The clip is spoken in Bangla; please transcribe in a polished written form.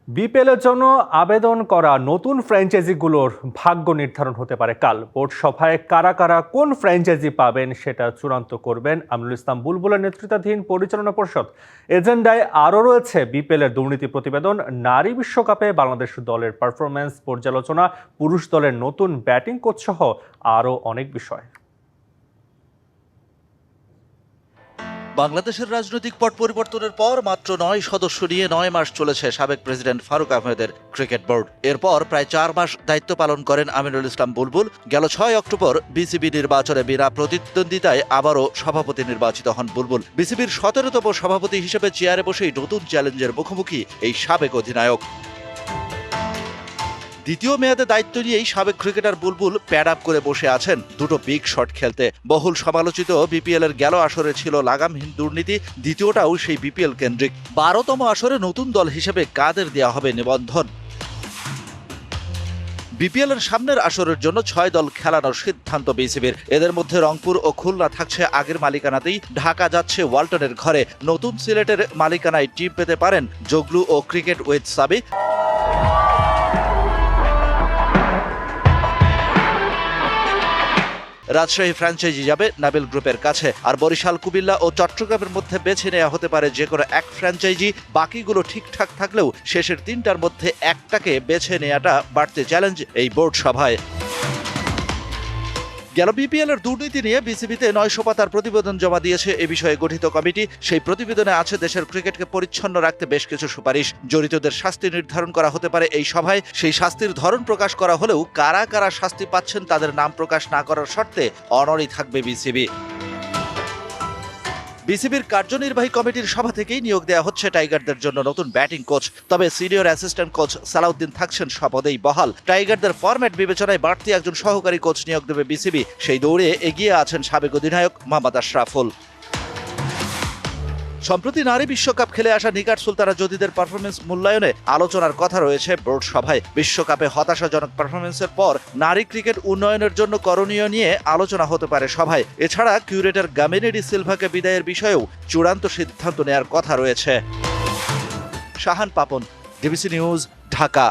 বিপিএল এর জন্য আবেদন করা নতুন ফ্র্যাঞ্চাইজিগুলোর ভাগ্য নির্ধারণ হতে পারে কাল। বোর্ড সভায় কারা কারা কোন ফ্র্যাঞ্চাইজি পাবেন সেটা চূড়ান্ত করবেন আমিনুল ইসলাম বুলবুলের নেতৃত্বাধীন পরিচালনা পরিষদ। এজেন্ডায় আরও রয়েছে বিপিএল এর দুর্নীতি প্রতিবেদন, নারী বিশ্বকাপে বাংলাদেশ দলের পারফরম্যান্স পর্যালোচনা, পুরুষ দলের নতুন ব্যাটিং কোচ সহ আরও অনেক বিষয়। বাংলাদেশের রাজনৈতিক পট পরিবর্তনের পর মাত্র 9 সদস্য নিয়ে 9 মাস চলেছে সাবেক প্রেসিডেন্ট ফারুক আহমেদের ক্রিকেট বোর্ড। এরপর প্রায় 4 মাস দায়িত্ব পালন করেন আমিনুল ইসলাম বুলবুল। গেল 6 অক্টোবর বিসিবি নির্বাচনে বিনা প্রতিদ্বন্দ্বিতায় আবারও সভাপতি নির্বাচিত হন বুলবুল। বিসিবির 17তম সভাপতি হিসেবে চেয়ারে বসেই নতুন চ্যালেঞ্জের মুখোমুখি এই সাবেক অধিনায়ক। দ্বিতীয় মেয়াদে দায়িত্ব নিয়েই সাবেক ক্রিকেটার বুলবুল প্যাড আপ করে বসে আছেন দুটো বিগ শট খেলতে। বহুল সমালোচিত বিপিএল এর গেল আসরে ছিল লাগামহীন দুর্নীতি, দ্বিতীয়টাও সেই বিপিএল কেন্দ্রিক। 12তম আসরে নতুন দল হিসেবে কাদের দেয়া হবে নিবন্ধন। বিপিএল এর সামনের আসরের জন্য 6 দল খেলানোর সিদ্ধান্ত বিসিবির। এদের মধ্যে রংপুর ও খুলনা থাকছে আগের মালিকানাতেই, ঢাকা যাচ্ছে ওয়ালটনের ঘরে। নতুন সিলেটের মালিকানায় টিম পেতে পারেন জগলু ও ক্রিকেট উইথ সাবি। রাজশাহী ফ্র্যাঞ্চাইজি যাবে নাবিল গ্রুপের কাছে, আর বরিশাল, কুমিল্লা ও চট্টগ্রামের মধ্যে বেছে নেওয়া হতে পারে যে কোনো এক ফ্র্যাঞ্চাইজি। বাকিগুলো ঠিকঠাক থাকলেও শেষের 3টার মধ্যে একটাকে বেছে নেওয়াটা বাড়তি চ্যালেঞ্জ এই বোর্ড সভায়। গেল বিপিএল এর দুর্নীতি নিয়ে বিসিবিতে 900 পাতার প্রতিবেদন জমা দিয়েছে এ বিষয়ে গঠিত কমিটি। সেই প্রতিবেদনে আছে দেশের ক্রিকেটকে পরিচ্ছন্ন রাখতে বেশ কিছু সুপারিশ। জড়িতদের শাস্তি নির্ধারণ করা হতে পারে এই সভায়। সেই শাস্তির ধরন প্রকাশ করা হলেও কারা কারা শাস্তি পাচ্ছেন তাদের নাম প্রকাশ না করার শর্তে অনড়ই থাকবে বিসিবি। বিসিবির কার্যনির্বাহী কমিটির সভা থেকেই নিয়োগ দেওয়া হচ্ছে টাইগারদের জন্য নতুন ব্যাটিং কোচ। তবে সিনিয়র অ্যাসিস্ট্যান্ট কোচ সালাউদ্দিন থাকছেন সপদেই বহাল। টাইগারদের ফরম্যাট বিবেচনায় বাড়তি একজন সহকারী কোচ নিয়োগ দেবে বিসিবি। সেই দৌড়ে এগিয়ে আছেন সাবেক অধিনায়ক মোহাম্মদ আশরাফুল। সম্প্রতি নারী বিশ্বকাপ খেলে আসা নিগার সুলতানা জ্যোতিদের পারফরমেন্স মূল্যায়নে আলোচনার কথা রয়েছে বোর্ড সভায়। বিশ্বকাপে হতাশাজনক পারফরমেন্সের পর নারী ক্রিকেট উন্নয়নের জন্য করণীয় নিয়ে আলোচনা হতে পারে সভায়। এছাড়া কিউরেটর গামিনী ডি সিলভাকে বিদায়ের বিষয়েও চূড়ান্ত সিদ্ধান্ত নেওয়ার কথা রয়েছে। Shahan Papon, DBC news, Dhaka.